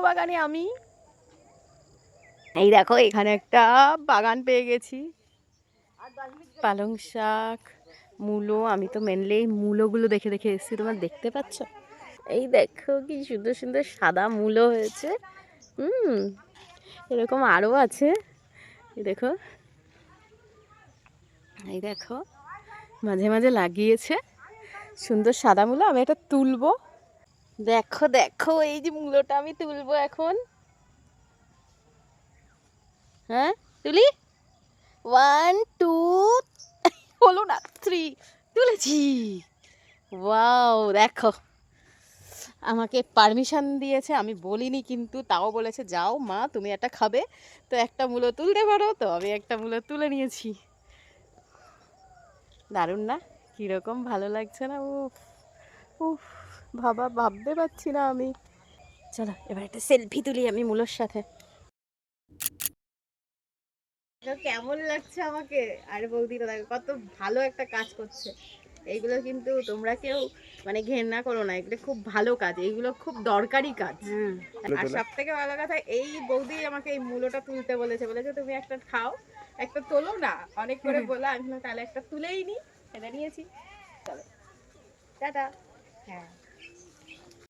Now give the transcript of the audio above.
বাগানে আমি। এই দেখো এখানে একটা বাগান পেয়ে গেছি, পালং শাক, মূলো। আমি তো মেনলি মূলোগুলো দেখে দেখে এসেছি, তোমার দেখতে পাচ্ছ? এই দেখো কি সুন্দর সুন্দর সাদা মূলো হয়েছে। এরকম আরো আছে, এই দেখো, এই দেখো মাঝে মাঝে লাগিয়েছে সুন্দর সাদা মূলো। আমি এটা তুলবো, দেখো দেখো এই যে মূলোটা আমি তুলবো এখন। হ্যাঁ তুলি, 1 2 হলো না, 3, তুলেছি। ওয়াও, দেখো আমাকে পারমিশন দিয়েছে, আমি বলিনি কিন্তু তাও বলেছে যাও মা তুমি একটা খাবে, তো একটা মূলো তুলতে পারো, তো আমি একটা মূলো তুলে নিয়েছি। দারুণ না? কিরকম ভালো লাগছে না? উফ উফ, ভাবতে পারছি না আমি। চলো এবার একটা সেলফি তুলি আমি মূলোর সাথে। কেমন লাগছে আমাকে? আরে বৌদিটা দেখো কত ভালো একটা কাজ করছে। এইগুলো কিন্তু তোমরা কেউ মানে ঘেন্না করো না, এগুলো খুব ভালো কাজ, এইগুলো খুব দরকারি কাজ। আর সব থেকে ভালো কথা, এই বৌদি আমাকে এই মূলোটা তুলতে বলেছে, বলেছে তুমি একটা খাও, একটা তোলো না, অনেক করে বলে। আমি তাহলে একটা তুলেই নি, এটা নিয়েছি। চলো টাটা। হ্যাঁ।